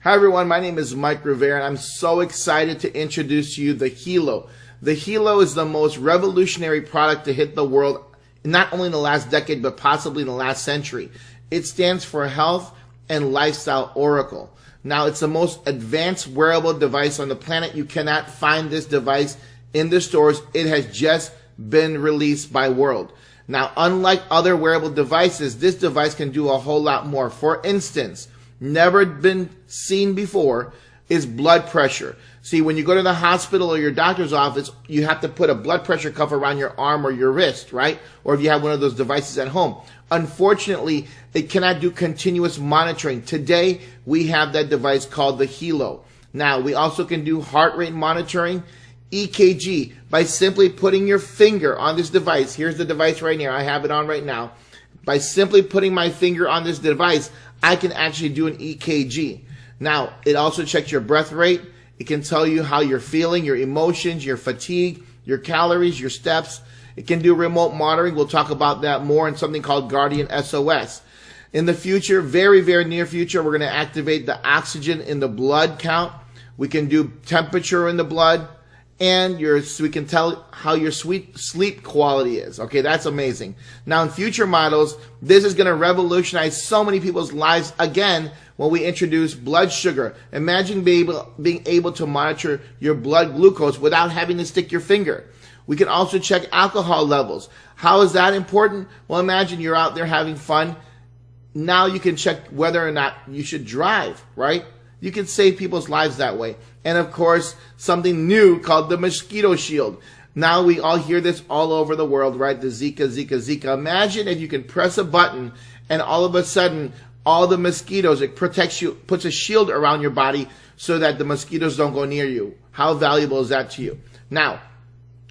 Hi everyone, my name is Mike Rivera and I'm so excited to introduce you the Helo. The Helo is the most revolutionary product to hit the world, not only in the last decade, but possibly in the last century. It stands for Health and Lifestyle Oracle. Now, it's the most advanced wearable device on the planet. You cannot find this device in the stores. It has just been released by World. Now, unlike other wearable devices, this device can do a whole lot more. For instance, never been seen before is blood pressure. See, when you go to the hospital or your doctor's office, you have to put a blood pressure cuff around your arm or your wrist, right? Or if you have one of those devices at home. Unfortunately, it cannot do continuous monitoring. Today, we have that device called the Helo. Now, we also can do heart rate monitoring, EKG, by simply putting your finger on this device. Here's the device right here. I have it on right now. By simply putting my finger on this device, I can actually do an EKG. Now, it also checks your breath rate. It can tell you how you're feeling, your emotions, your fatigue, your calories, your steps. It can do remote monitoring. We'll talk about that more in something called Guardian SOS. In the future, very, very near future, we're going to activate the oxygen in the blood count. We can do temperature in the blood. And we can tell how your sleep quality is. Okay, that's amazing. Now, in future models, this is going to revolutionize so many people's lives again when we introduce blood sugar. Imagine being able to monitor your blood glucose without having to stick your finger. We can also check alcohol levels. How is that important? Well, imagine you're out there having fun. Now you can check whether or not you should drive, right? You can save people's lives that way. And of course, something new called the mosquito shield. Now we all hear this all over the world, right? The Zika. Imagine if you can press a button and all of a sudden, all the mosquitoes, it protects you, puts a shield around your body so that the mosquitoes don't go near you. How valuable is that to you? Now,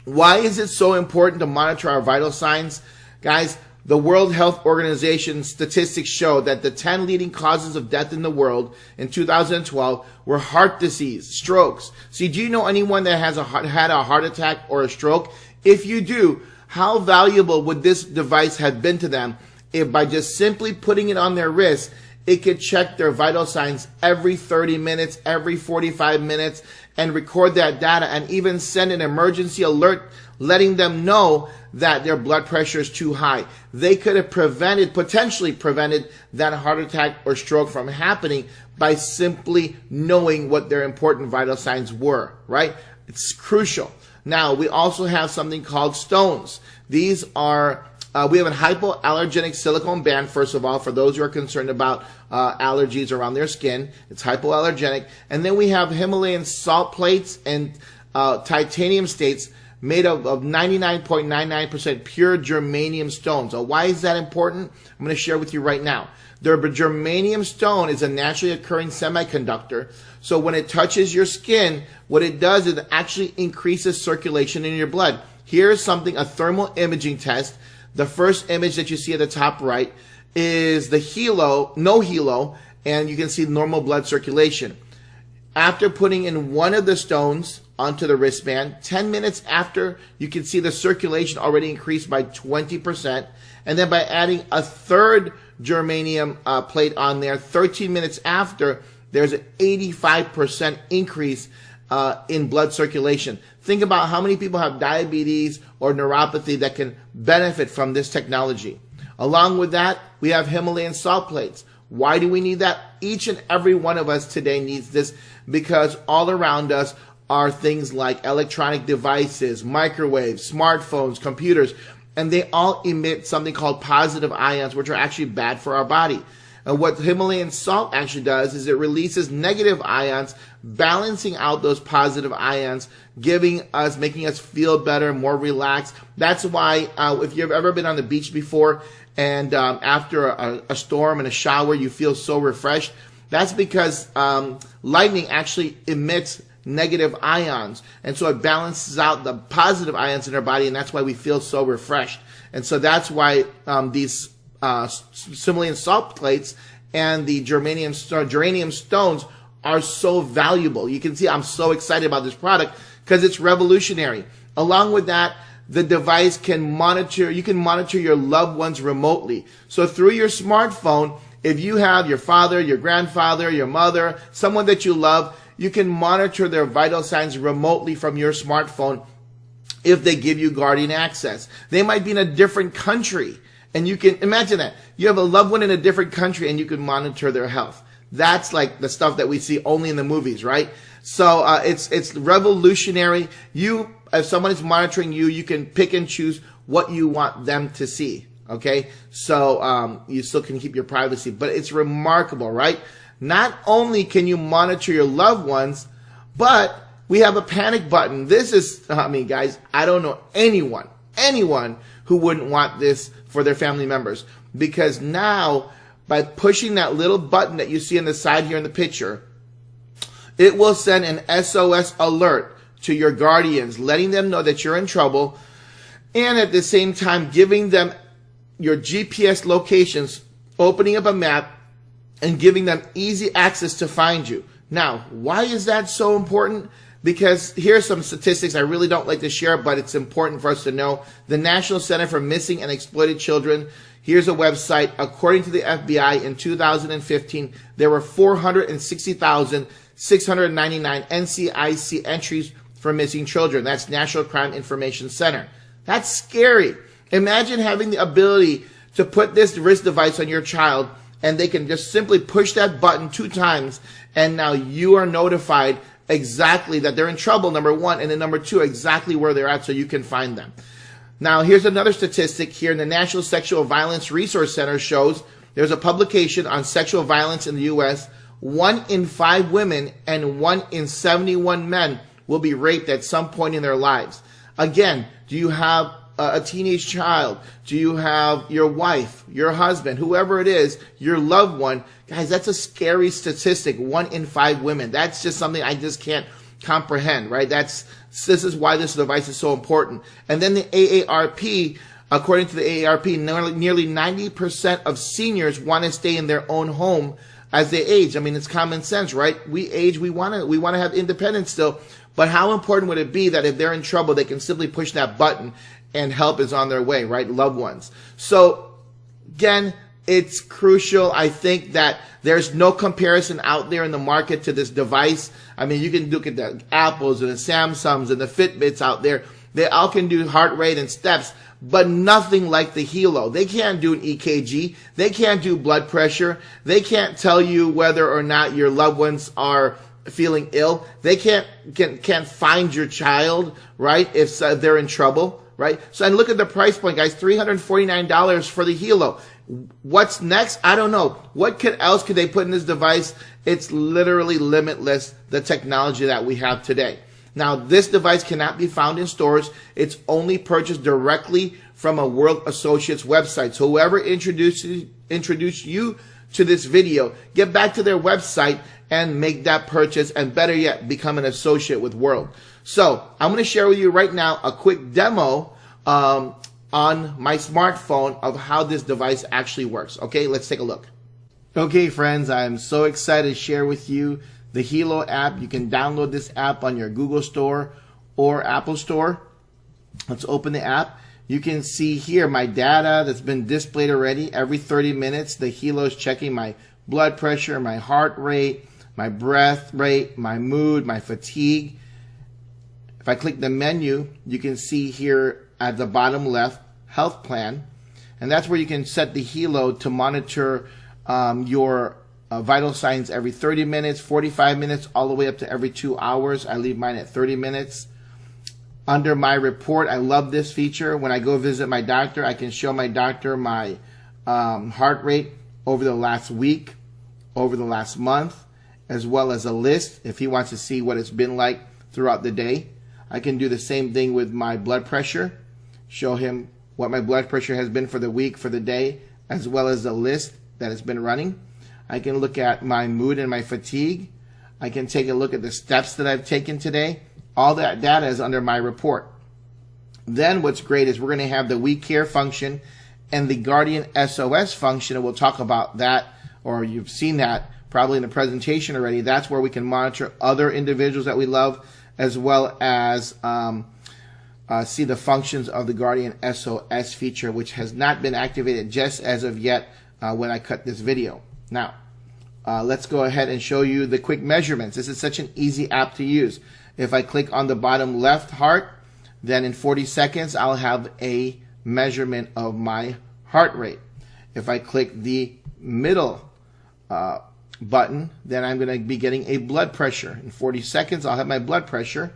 why is it so important to monitor our vital signs? Guys, the World Health Organization statistics show that the 10 leading causes of death in the world in 2012 were heart disease, strokes. See, do you know anyone that has had a heart attack or a stroke? If you do, how valuable would this device have been to them if by just simply putting it on their wrist, it could check their vital signs every 30 minutes, every 45 minutes, and record that data and even send an emergency alert letting them know that their blood pressure is too high. They could have potentially prevented that heart attack or stroke from happening by simply knowing what their important vital signs were, right? It's crucial. Now, we also have something called stones. These are we have a hypoallergenic silicone band, first of all, for those who are concerned about allergies around their skin. It's hypoallergenic. And then we have Himalayan salt plates and titanium states made up of 99.99% pure germanium stones. So why is that important? I'm going to share with you right now. The germanium stone is a naturally occurring semiconductor. So when it touches your skin, what it does is it actually increases circulation in your blood. Here's a thermal imaging test. The first image that you see at the top right is the Helo, no Helo, and you can see normal blood circulation. After putting in one of the stones onto the wristband, 10 minutes after, you can see the circulation already increased by 20%. And then by adding a third germanium plate on there, 13 minutes after, there's an 85% increase in blood circulation. Think about how many people have diabetes or neuropathy that can benefit from this technology. Along with that, we have Himalayan salt plates. Why do we need that? Each and every one of us today needs this because all around us are things like electronic devices, microwaves, smartphones, computers, and they all emit something called positive ions, which are actually bad for our body. And what Himalayan salt actually does is it releases negative ions, balancing out those positive ions, making us feel better, more relaxed. That's why if you've ever been on the beach before and after a storm and a shower, you feel so refreshed, that's because lightning actually emits negative ions. And so it balances out the positive ions in our body, and that's why we feel so refreshed. And so that's why these Himalayan salt plates and the germanium stones are so valuable. You can see I'm so excited about this product because it's revolutionary. Along with that, the device can monitor your loved ones remotely. So through your smartphone, if you have your father, your grandfather, your mother, someone that you love, you can monitor their vital signs remotely from your smartphone if they give you Guardian access. They might be in a different country, and you can imagine that. You have a loved one in a different country, and you can monitor their health. That's like the stuff that we see only in the movies, right? So it's revolutionary. If someone is monitoring you, you can pick and choose what you want them to see. Okay, so you still can keep your privacy, but it's remarkable, right? Not only can you monitor your loved ones, but we have a panic button. This is, I mean, guys, I don't know anyone who wouldn't want this for their family members, because now by pushing that little button that you see on the side here in the picture, it will send an SOS alert to your guardians, letting them know that you're in trouble, and at the same time giving them your GPS locations, opening up a map, and giving them easy access to find you. Now, why is that so important? Because here's some statistics I really don't like to share, but it's important for us to know. The National Center for Missing and Exploited Children, here's a website. According to the FBI, in 2015, there were 460,699 NCIC entries for missing children. That's National Crime Information Center. That's scary. Imagine having the ability to put this wrist device on your child, and they can just simply push that button 2 times, and now you are notified exactly that they're in trouble, number 1, and then number 2, exactly where they're at so you can find them. Now, here's another statistic here. In the National Sexual Violence Resource Center shows there's a publication on sexual violence in the U.S. 1 in 5 women and 1 in 71 men will be raped at some point in their lives. Again, do you have a teenage child? Do you have your wife, your husband, whoever it is, your loved one? Guys, that's a scary statistic. 1 in 5 women. That's just something I just can't comprehend, right? This is why this device is so important. And then the AARP, according to the AARP, nearly 90% of seniors want to stay in their own home as they age. I mean, it's common sense, right? We age, we want to have independence still. But how important would it be that if they're in trouble, they can simply push that button and help is on their way, right? Loved ones. So again, it's crucial. I think that there's no comparison out there in the market to this device. I mean, you can look at the Apples and the Samsungs and the Fitbits out there. They all can do heart rate and steps, but nothing like the Helo. They can't do an EKG. They can't do blood pressure. They can't tell you whether or not your loved ones are feeling ill. They can't find your child, right, if they're in trouble, right? So, and look at the price point, guys, $349 for the Helo. What's next? I don't know. What else could they put in this device? It's literally limitless, the technology that we have today. Now, this device cannot be found in stores. It's only purchased directly from a World Associates website. So whoever introduced you to this video, get back to their website and make that purchase, and better yet, become an associate with World. So I'm going to share with you right now a quick demo on my smartphone of how this device actually works. Okay, let's take a look. Okay, friends, I'm so excited to share with you the Helo app. You can download this app on your Google Store or Apple Store. Let's open the app. You can see here my data that's been displayed already. Every 30 minutes, the Helo is checking my blood pressure, my heart rate, my breath rate, my mood, my fatigue. If I click the menu, you can see here at the bottom left, health plan. And that's where you can set the Helo to monitor your vital signs every 30 minutes, 45 minutes, all the way up to every 2 hours. I leave mine at 30 minutes. Under my report, I love this feature. When I go visit my doctor, I can show my doctor my heart rate over the last week, over the last month, as well as a list if he wants to see what it's been like throughout the day. I can do the same thing with my blood pressure, show him what my blood pressure has been for the week, for the day, as well as the list that it's been running. I can look at my mood and my fatigue. I can take a look at the steps that I've taken today. All that data is under my report. Then what's great is we're going to have the We Care function and the Guardian SOS function, and we'll talk about that, or you've seen that probably in the presentation already. That's where we can monitor other individuals that we love, as well as see the functions of the Guardian SOS feature, which has not been activated just as of yet when I cut this video. Now, let's go ahead and show you the quick measurements. This is such an easy app to use. If I click on the bottom left heart, then in 40 seconds, I'll have a measurement of my heart rate. If I click the middle button, then I'm going to be getting a blood pressure. In 40 seconds, I'll have my blood pressure.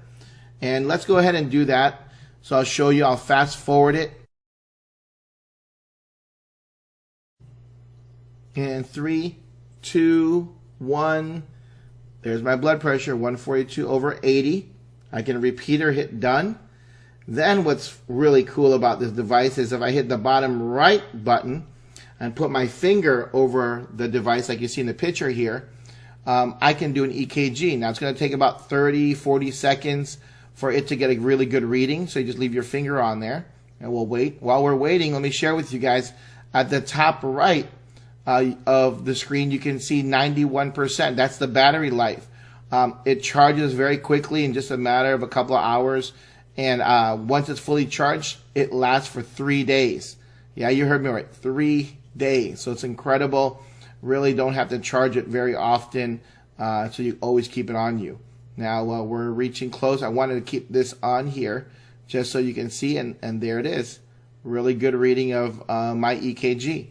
And let's go ahead and do that. So I'll show you, I'll fast forward it. And 3, 2, 1. There's my blood pressure, 142/80. I can repeat or hit done. Then what's really cool about this device is if I hit the bottom right button and put my finger over the device like you see in the picture here, I can do an EKG. Now it's going to take about 30, 40 seconds for it to get a really good reading. So you just leave your finger on there and we'll wait. While we're waiting, let me share with you guys at the top right of the screen, you can see 91%. That's the battery life. It charges very quickly in just a matter of a couple of hours. And once it's fully charged, it lasts for 3 days. Yeah, you heard me right. 3 days. So it's incredible. Really don't have to charge it very often. So you always keep it on you. Now we're reaching close. I wanted to keep this on here just so you can see. And there it is. Really good reading of my EKG.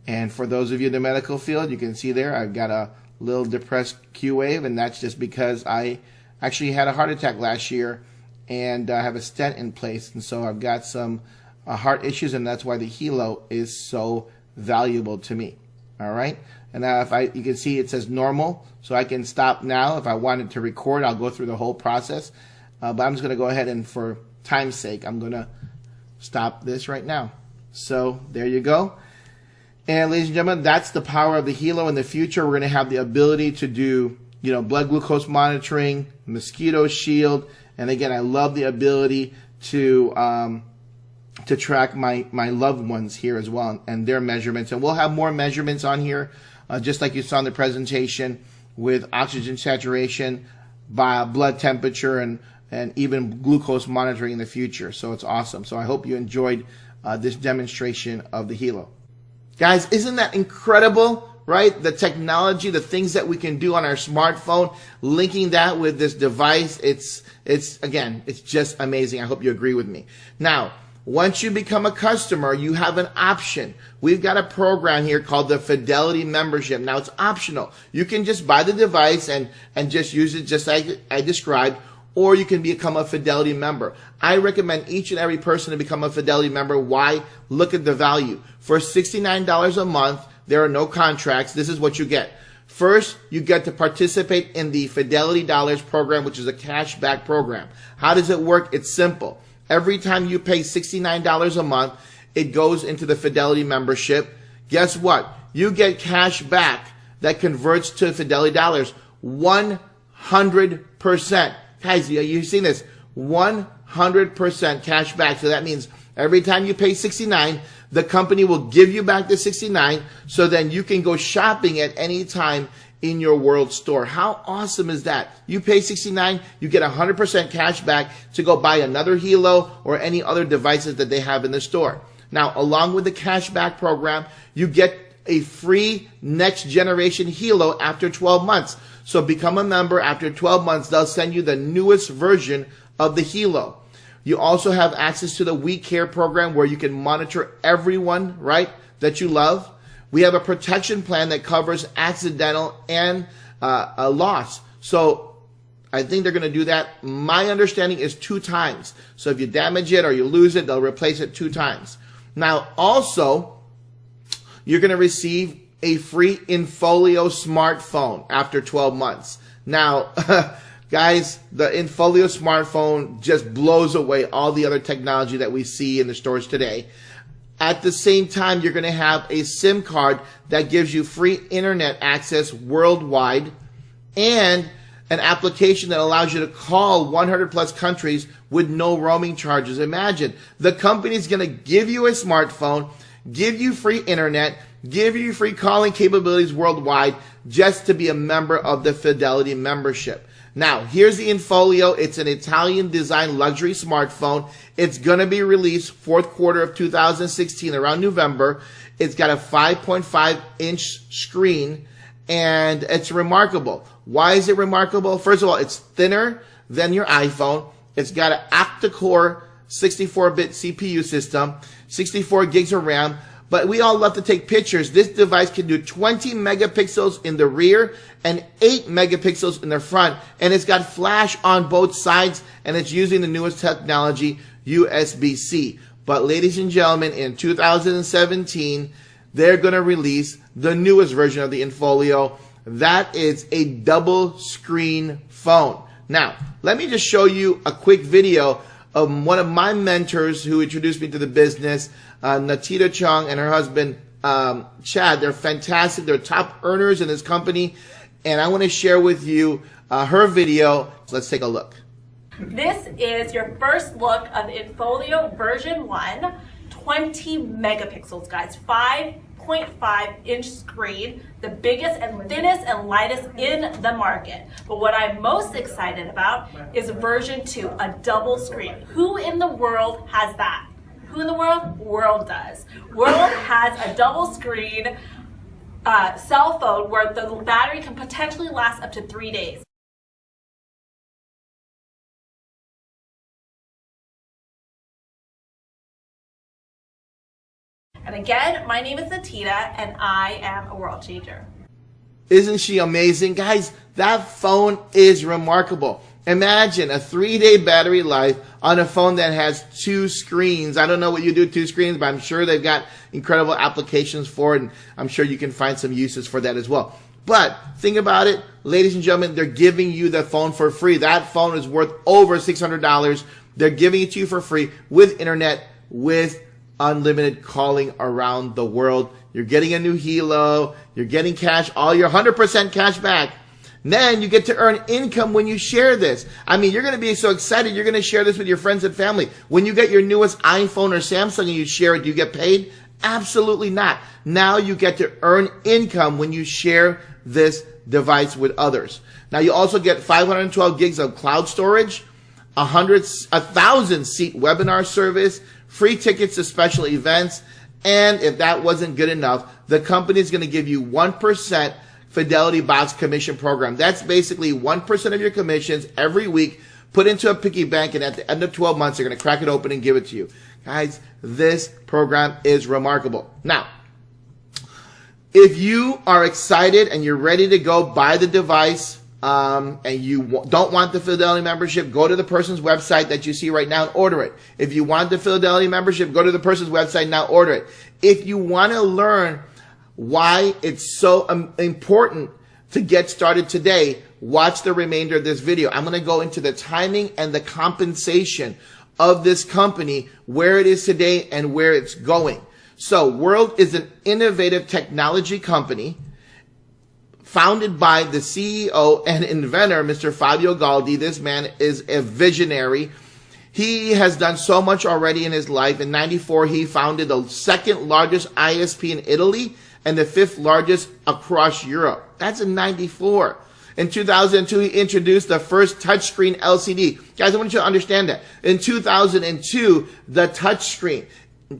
And for those of you in the medical field, you can see there I've got a little depressed Q wave, and that's just because I actually had a heart attack last year and I have a stent in place. And so I've got some heart issues, and that's why the Helo is so valuable to me. All right. And now you can see it says normal, so I can stop now. If I wanted to record, I'll go through the whole process. But I'm just going to go ahead and for time's sake, I'm going to stop this right now. So there you go. And ladies and gentlemen, that's the power of the Helo. In the future, we're going to have the ability to do, blood glucose monitoring, mosquito shield, and again, I love the ability to track my loved ones here as well and their measurements. And we'll have more measurements on here, just like you saw in the presentation, with oxygen saturation, by blood temperature, and even glucose monitoring in the future. So it's awesome. So I hope you enjoyed this demonstration of the Helo. Guys, isn't that incredible, right? The technology, the things that we can do on our smartphone, linking that with this device, it's just amazing. I hope you agree with me. Now, once you become a customer, you have an option. We've got a program here called the Fidelity Membership. Now, it's optional. You can just buy the device and just use it just like I described, or you can become a Fidelity member. I recommend each and every person to become a Fidelity member. Why? Look at the value. For $69 a month, there are no contracts. This is what you get. First, you get to participate in the Fidelity Dollars program, which is a cashback program. How does it work? It's simple. Every time you pay $69 a month, it goes into the Fidelity membership. Guess what? You get cash back that converts to Fidelity Dollars 100%. Guys, you've seen this. 100% cash back. So that means every time you pay $69, the company will give you back the $69, so then you can go shopping at any time in your world store. How awesome is that? You pay $69, you get 100% cash back to go buy another Helo or any other devices that they have in the store. Now, along with the cashback program, you get a free next generation Helo after 12 months. So become a member. After 12 months, they'll send you the newest version of the Helo. You also have access to the We Care program, where you can monitor everyone, right, that you love. We have a protection plan that covers accidental and a loss. So I think they're going to do that. My understanding is 2 times. So if you damage it or you lose it, they'll replace it 2 times. Now, also, you're going to receive a free Infolio smartphone after 12 months. Now, guys, the Infolio smartphone just blows away all the other technology that we see in the stores today. At the same time, you're going to have a SIM card that gives you free internet access worldwide, and an application that allows you to call 100 plus countries with no roaming charges. Imagine, the company's going to give you a smartphone, give you free internet, give you free calling capabilities worldwide, just to be a member of the Fidelity membership. Now, here's the Infolio. It's an Italian designed luxury smartphone. It's going to be released fourth quarter of 2016, around November. It's got a 5.5 inch screen, and it's remarkable. Why is it remarkable? First of all, it's thinner than your iPhone. It's got an octa-core 64-bit CPU system, 64 gigs of RAM. But we all love to take pictures. This device can do 20 megapixels in the rear and 8 megapixels in the front. And it's got flash on both sides, and it's using the newest technology, USB-C. But ladies and gentlemen, in 2017, they're going to release the newest version of the Infolio. That is a double screen phone. Now, let me just show you a quick video of one of my mentors who introduced me to the business, Natita Chung and her husband, Chad. They're fantastic. They're top earners in this company. And I want to share with you her video. So let's take a look. This is your first look of the Infolio version 1, 20 megapixels, guys, 5.5 inch screen, the biggest and thinnest and lightest in the market. But what I'm most excited about is version 2, a double screen. Who in the world has that? Who in the world? World does. World has a double screen cell phone where the battery can potentially last up to 3 days. And again, my name is Natita, and I am a world changer. Isn't she amazing? Guys, that phone is remarkable. Imagine a 3-day battery life on a phone that has 2 screens. I don't know what you do with 2 screens, but I'm sure they've got incredible applications for it, and I'm sure you can find some uses for that as well. But think about it, ladies and gentlemen, they're giving you the phone for free. That phone is worth over $600. They're giving it to you for free with internet, with unlimited calling around the world. You're getting a new Helo. You're getting cash, all your 100% cash back. Then you get to earn income when you share this. I mean, you're going to be so excited. You're going to share this with your friends and family. When you get your newest iPhone or Samsung and you share it, do you get paid? Absolutely not. Now you get to earn income when you share this device with others. Now you also get 512 gigs of cloud storage, 1,000 seat webinar service, free tickets to special events, and if that wasn't good enough, the company is going to give you 1% Fidelity Box commission program. That's basically 1% of your commissions every week put into a piggy bank, and at the end of 12 months, they're going to crack it open and give it to you. Guys, this program is remarkable. Now, if you are excited and you're ready to go buy the device, and you don't want the Fidelity membership, go to the person's website that you see right now and order it. If you want the Fidelity membership, go to the person's website now, order it. If you want to learn why it's so important to get started today, watch the remainder of this video. I'm going to go into the timing and the compensation of this company, where it is today and where it's going. So World is an innovative technology company founded by the CEO and inventor, Mr. Fabio Galdi. This man is a visionary. He has done so much already in his life. In '94, he founded the second largest ISP in Italy and the 5th largest across Europe. That's in '94. In 2002, he introduced the first touchscreen LCD. Guys, I want you to understand that. In 2002, the touchscreen.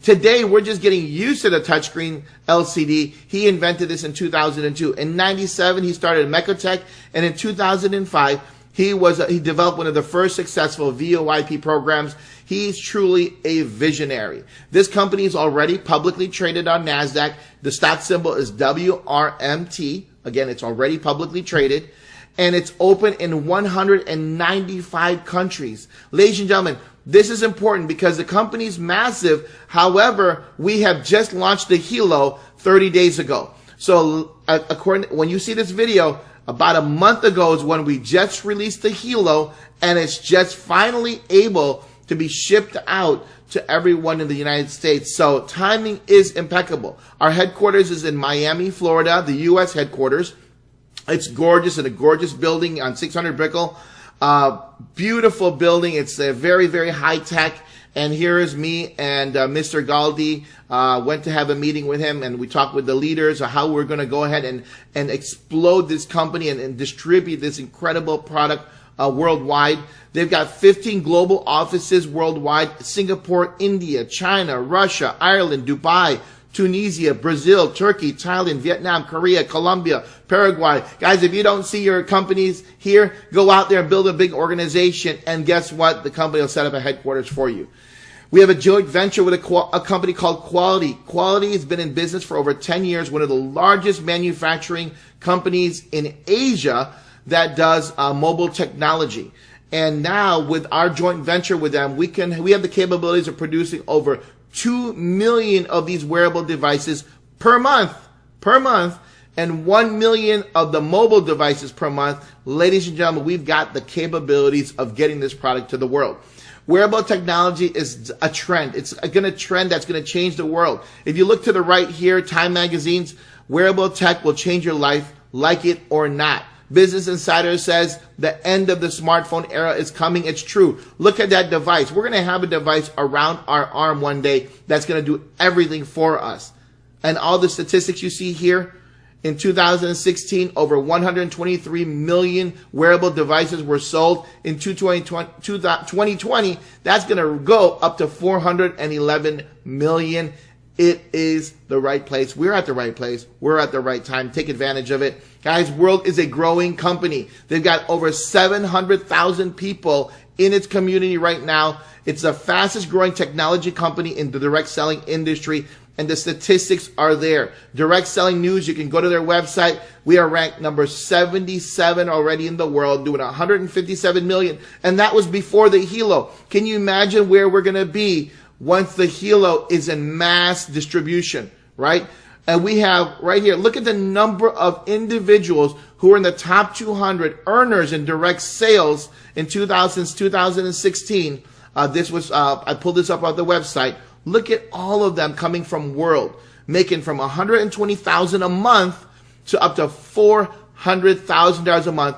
Today, we're just getting used to the touchscreen LCD. He invented this in 2002. In '97, he started Mecotech, and in 2005, he developed one of the first successful VoIP programs. He's truly a visionary. This company is already publicly traded on NASDAQ. The stock symbol is WRMT. Again, it's already publicly traded, and it's open in 195 countries. Ladies and gentlemen, this is important because the company's massive. However, we have just launched the Helo 30 days ago. So when you see this video, about a month ago is when we just released the Helo, and it's just finally able to be shipped out to everyone in the United States. So timing is impeccable. Our headquarters is in Miami, Florida, the U.S. headquarters. It's gorgeous, in a gorgeous building on 600 Brickell. Beautiful building. It's a very, very high tech. And here is me and Mr. Galdi. Went to have a meeting with him, and we talked with the leaders of how we're going to go ahead and explode this company and distribute this incredible product worldwide. They've got 15 global offices worldwide: Singapore, India, China, Russia, Ireland, Dubai, Tunisia, Brazil, Turkey, Thailand, Vietnam, Korea, Colombia, Paraguay. Guys, if you don't see your companies here, go out there and build a big organization, and guess what? The company will set up a headquarters for you. We have a joint venture with a company called Quality. Quality has been in business for over 10 years, one of the largest manufacturing companies in Asia that does mobile technology. And now with our joint venture with them, we have the capabilities of producing over 2 million of these wearable devices per month, and 1 million of the mobile devices per month. Ladies and gentlemen, we've got the capabilities of getting this product to the world. Wearable technology is a trend. It's a trend that's going to change the world. If you look to the right here, Time Magazine's wearable tech will change your life, like it or not. Business Insider says the end of the smartphone era is coming. It's true. Look at that device. We're going to have a device around our arm one day that's going to do everything for us. And all the statistics you see here, in 2016, over 123 million wearable devices were sold. In 2020, that's going to go up to 411 million. It is the right place. We're at the right place. We're at the right time. Take advantage of it. Guys, World is a growing company. They've got over 700,000 people in its community right now. It's the fastest growing technology company in the direct selling industry, and the statistics are there. Direct Selling News, you can go to their website. We are ranked number 77 already in the world, doing 157 million, and that was before the Helo. Can you imagine where we're going to be once the Helo is in mass distribution, right? And we have right here, look at the number of individuals who are in the top 200 earners in direct sales in 2016. I pulled this up on the website. Look at all of them coming from World, making from $120,000 a month to up to $400,000 a month.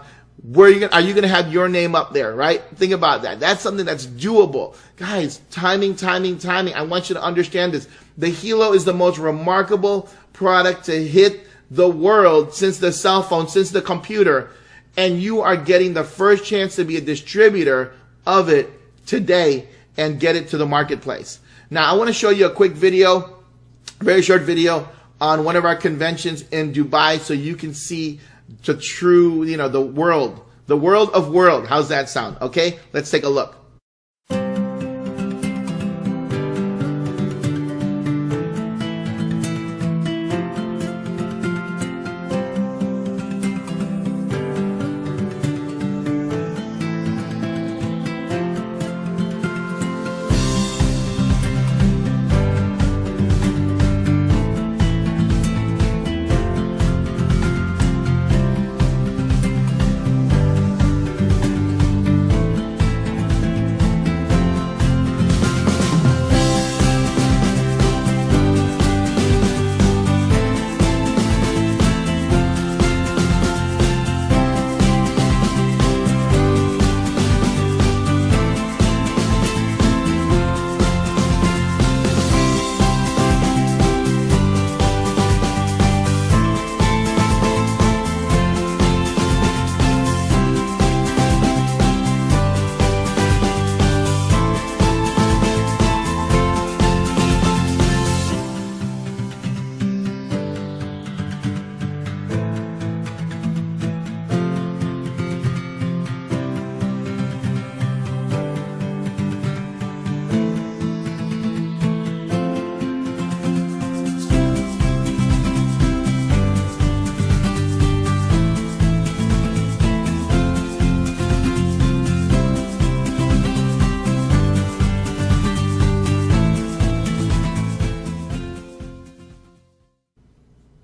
Are you going to have your name up there, right? Think about that. That's something that's doable. Guys, timing. I want you to understand this. The Helo is the most remarkable product to hit the world since the cell phone, since the computer, and you are getting the first chance to be a distributor of it today and get it to the marketplace. Now, I want to show you a quick video, very short video, on one of our conventions in Dubai so you can see the true, the world of world. How's that sound? Okay, let's take a look.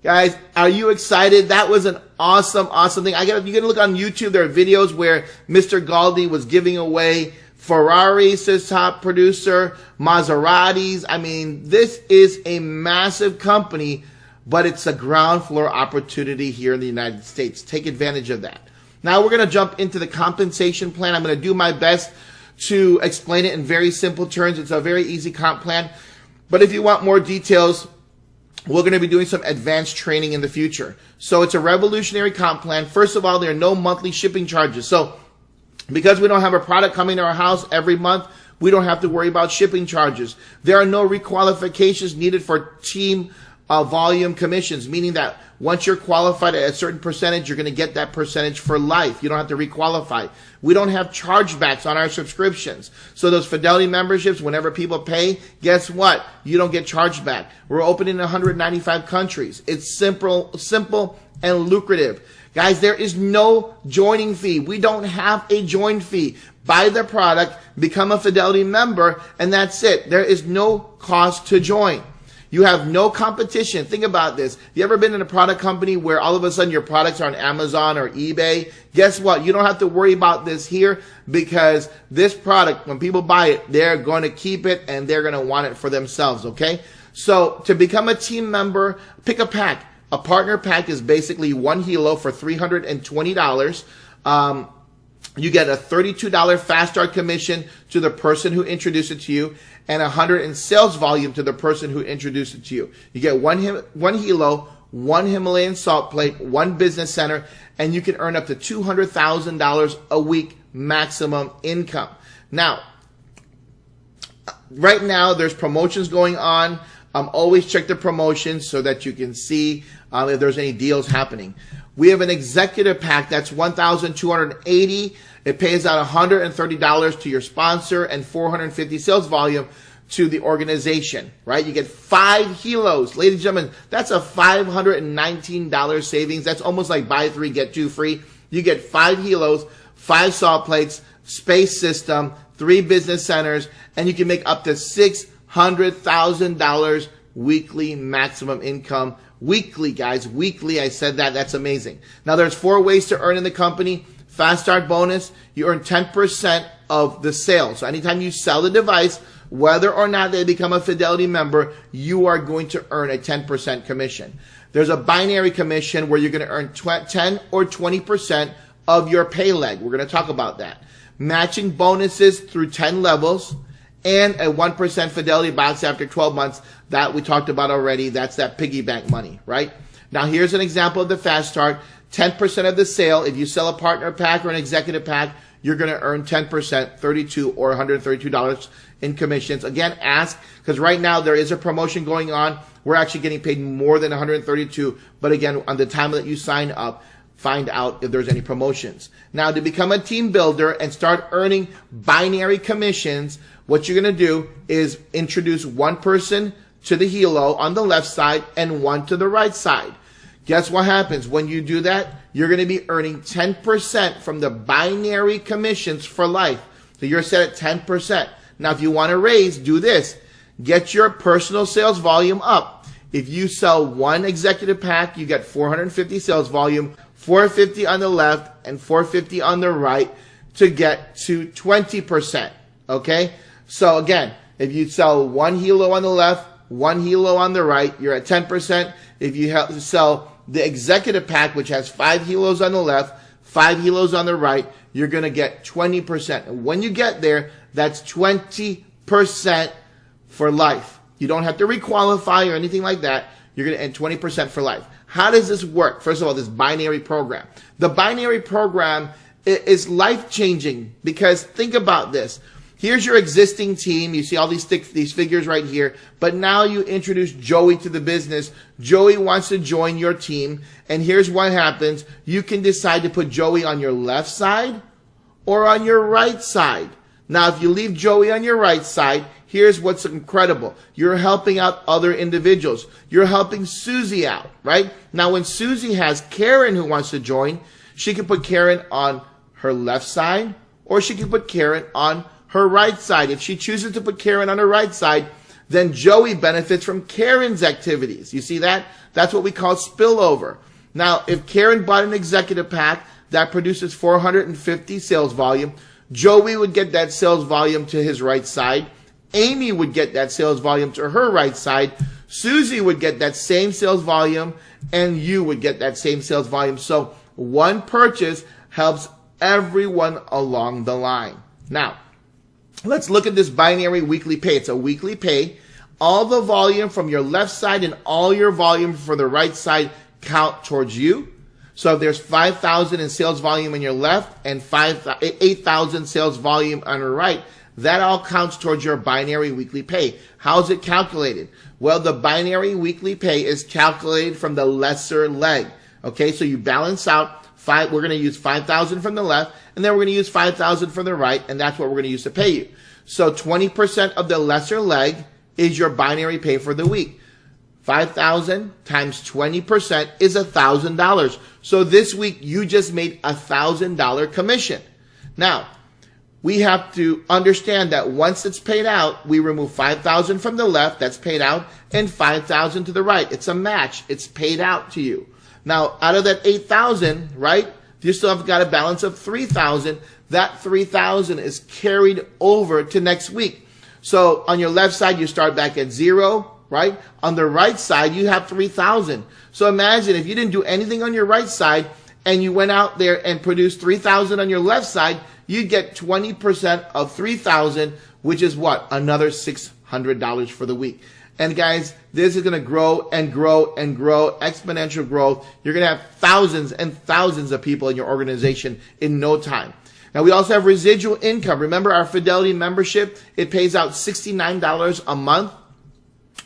Guys, are you excited? That was an awesome thing. You can look on YouTube. There are videos where Mr. Galdi was giving away Ferraris to his top producer, Maseratis. I mean, this is a massive company, but it's a ground floor opportunity here in the United States. Take advantage of that. Now we're going to jump into the compensation plan. I'm going to do my best to explain it in very simple terms. It's a very easy comp plan. But if you want more details, we're going to be doing some advanced training in the future. So it's a revolutionary comp plan. First of all, there are no monthly shipping charges. So Because we don't have a product coming to our house every month, we don't have to worry about shipping charges. There are no requalifications needed for team volume commissions, meaning that once you're qualified at a certain percentage, you're going to get that percentage for life. You don't have to requalify. We don't have chargebacks on our subscriptions. So those Fidelity memberships, whenever people pay, guess what? You don't get charged back. We're open in 195 countries. It's simple and lucrative. Guys, there is no joining fee. We don't have a join fee. Buy the product, become a Fidelity member, and that's it. There is no cost to join. You have no competition. Think about this. You ever been in a product company where all of a sudden your products are on Amazon or eBay? Guess what? You don't have to worry about this here, because this product, when people buy it, they're going to keep it and they're going to want it for themselves, okay? So to become a team member, pick a pack. A partner pack is basically one Helo for $320. You get a $32 fast start commission to the person who introduced it to you, and $100 in sales volume to the person who introduced it to you. You get one Helo, one Himalayan salt plate, one business center, and you can earn up to $200,000 a week maximum income. Now, right now there's promotions going on. Always check the promotions so that you can see if there's any deals happening. We have an executive pack that's $1,280. It pays out $130 to your sponsor and $450 sales volume to the organization, right? You get 5 Helos. Ladies and gentlemen, that's a $519 savings. That's almost like buy 3, get 2 free. You get 5 Helos, 5 salt plates, space system, 3 business centers, and you can make up to $600,000 weekly maximum income. Weekly, guys, weekly. I said that. That's amazing. Now, there's 4 ways to earn in the company. Fast start bonus, you earn 10% of the sale. So anytime you sell the device, whether or not they become a Fidelity member, you are going to earn a 10% commission. There's a binary commission where you're going to earn 10 or 20% of your pay leg. We're going to talk about that. Matching bonuses through 10 levels, and a 1% Fidelity box after 12 months that we talked about already. That's that piggy bank money, right? Now, here's an example of the fast start. 10% of the sale. If you sell a partner pack or an executive pack, you're going to earn 10%, $32 or $132 in commissions. Again, ask, because right now there is a promotion going on. We're actually getting paid more than $132. But again, on the time that you sign up, find out if there's any promotions. Now, to become a team builder and start earning binary commissions, what you're going to do is introduce one person to the Helo on the left side and one to the right side. Guess what happens? When you do that, you're going to be earning 10% from the binary commissions for life. So you're set at 10%. Now, if you want to raise, do this. Get your personal sales volume up. If you sell one executive pack, you get 450 sales volume, 450 on the left and 450 on the right to get to 20%. Okay? So again, if you sell one Helo on the left, one Helo on the right, you're at 10%. If you sell the executive pack, which has 5 Helos on the left, 5 Helos on the right, you're going to get 20%. And when you get there, that's 20% for life. You don't have to requalify or anything like that. You're going to earn 20% for life. How does this work? First of all, this binary program. The binary program is life-changing, because think about this. Here's your existing team. You see all these figures right here. But now you introduce Joey to the business. Joey wants to join your team. And here's what happens. You can decide to put Joey on your left side or on your right side. Now, if you leave Joey on your right side, here's what's incredible. You're helping out other individuals. You're helping Susie out, right? Now, when Susie has Karen who wants to join, she can put Karen on her left side, or she can put Karen on her right side. If she chooses to put Karen on her right side, then Joey benefits from Karen's activities. You see that? That's what we call spillover. Now, if Karen bought an executive pack that produces 450 sales volume, Joey would get that sales volume to his right side. Amy would get that sales volume to her right side. Susie would get that same sales volume, and you would get that same sales volume. So one purchase helps everyone along the line. Now, let's look at this binary weekly pay. It's a weekly pay. All the volume from your left side and all your volume for the right side count towards you. So if there's 5,000 in sales volume on your left and 8,000 sales volume on your right, that all counts towards your binary weekly pay. How is it calculated? Well, the binary weekly pay is calculated from the lesser leg. Okay, so you balance out we're going to use 5,000 from the left, and then we're going to use 5,000 from the right, and that's what we're going to use to pay you. So 20% of the lesser leg is your binary pay for the week. 5,000 times 20% is $1,000. So this week you just made $1,000 commission. Now, we have to understand that once it's paid out, we remove 5,000 from the left, that's paid out, and 5,000 to the right. It's a match. It's paid out to you. Now, out of that 8,000, right, you still have got a balance of 3,000. That 3,000 is carried over to next week. So on your left side, you start back at 0, right? On the right side, you have 3,000. So imagine if you didn't do anything on your right side and you went out there and produced 3,000 on your left side, you'd get 20% of 3,000, which is what? Another $600 for the week. And guys, this is going to grow and grow and grow, exponential growth. You're going to have thousands and thousands of people in your organization in no time. Now, we also have residual income. Remember our Fidelity membership? It pays out $69 a month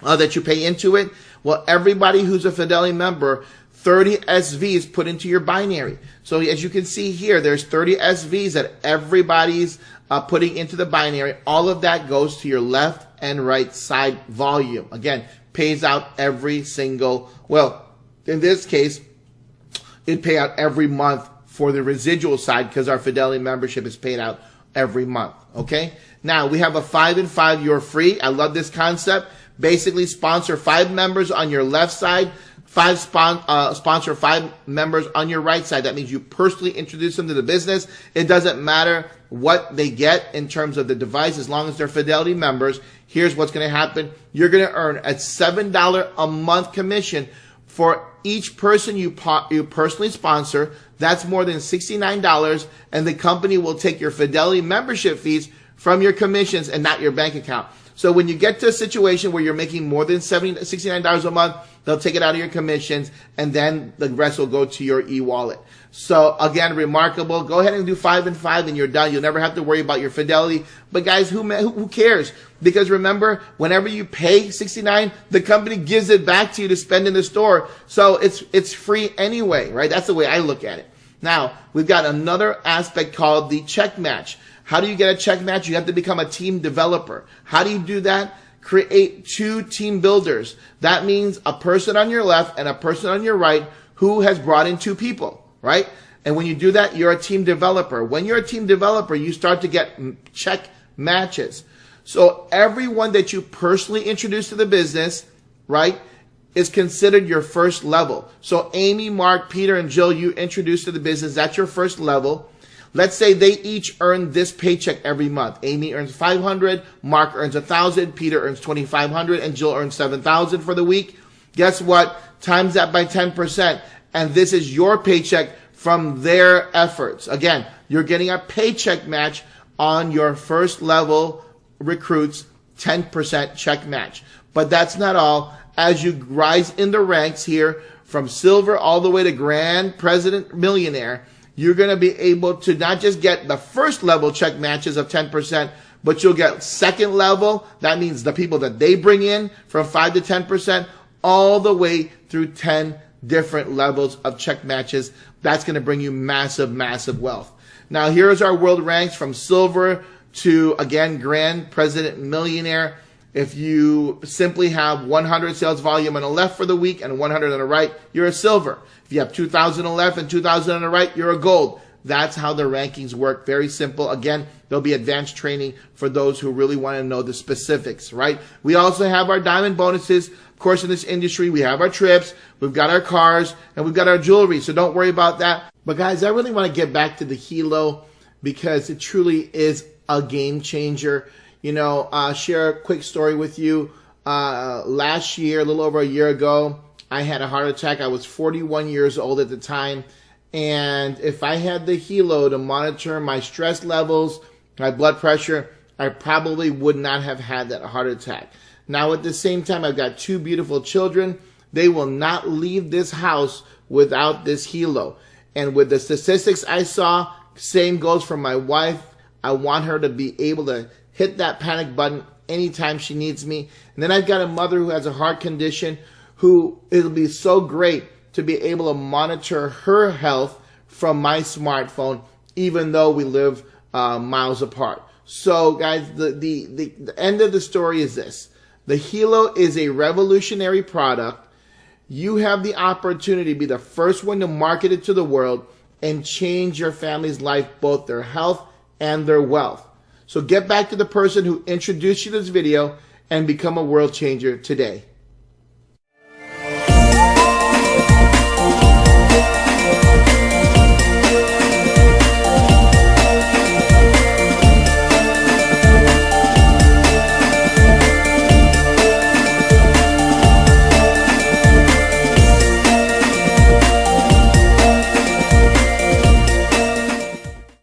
that you pay into it. Well, everybody who's a Fidelity member, 30 SVs put into your binary. So as you can see here, there's 30 SVs that everybody's putting into the binary. All of that goes to your left and right side volume. Again, pays out every single, well, in this case, it pay out every month for the residual side because our Fidelity membership is paid out every month. Okay. Now we have a 5 and 5, you're free. I love this concept. Basically sponsor 5 members on your left side, sponsor 5 members on your right side. That means you personally introduce them to the business. It doesn't matter what they get in terms of the device as long as they're Fidelity members. Here's what's going to happen. You're going to earn a $7 a month commission for each person you personally sponsor. That's more than $69, and the company will take your Fidelity membership fees from your commissions and not your bank account. So when you get to a situation where you're making more than $69 a month, they'll take it out of your commissions, and then the rest will go to your e-wallet. So again, remarkable. Go ahead and do 5 and 5 and you're done. You'll never have to worry about your Fidelity. But guys, who cares? Because remember, whenever you pay $69, the company gives it back to you to spend in the store. So it's free anyway, right? That's the way I look at it. Now, we've got another aspect called the check match. How do you get a check match? You have to become a team developer. How do you do that? Create 2 team builders. That means a person on your left and a person on your right who has brought in 2 people, right? And when you do that, you're a team developer. When you're a team developer, you start to get check matches. So everyone that you personally introduce to the business, right, is considered your first level. So Amy, Mark, Peter, and Jill, you introduced to the business. That's your first level. Let's say they each earn this paycheck every month. Amy earns $500, Mark earns $1,000, Peter earns $2,500, and Jill earns $7,000 for the week. Guess what? Times that by 10%, and this is your paycheck from their efforts. Again, you're getting a paycheck match on your first level recruits, 10% check match. But that's not all. As you rise in the ranks here, from silver all the way to grand president millionaire, you're going to be able to not just get the first level check matches of 10%, but you'll get second level. That means the people that they bring in from 5 to 10%, all the way through 10 different levels of check matches. That's going to bring you massive, massive wealth. Now, here's our world ranks from silver to, again, grand president millionaire. If you simply have 100 sales volume on the left for the week and 100 on the right, you're a silver. If you have 2,000 on the left and 2,000 on the right, you're a gold. That's how the rankings work. Very simple. Again, there'll be advanced training for those who really want to know the specifics, right? We also have our diamond bonuses. Of course, in this industry, we have our trips, we've got our cars, and we've got our jewelry. So don't worry about that. But guys, I really want to get back to the Helo because it truly is a game changer. You know, share a quick story with you. Last year, a little over a year ago, I had a heart attack. I was 41 years old at the time. And if I had the Helo to monitor my stress levels, my blood pressure, I probably would not have had that heart attack. Now, at the same time, I've got 2 beautiful children. They will not leave this house without this Helo. And with the statistics I saw, same goes for my wife. I want her to be able to hit that panic button anytime she needs me. And then I've got a mother who has a heart condition who it'll be so great to be able to monitor her health from my smartphone, even though we live miles apart. So guys, the end of the story is this. The Helo is a revolutionary product. You have the opportunity to be the first one to market it to the world and change your family's life, both their health and their wealth. So get back to the person who introduced you to this video and become a world changer today.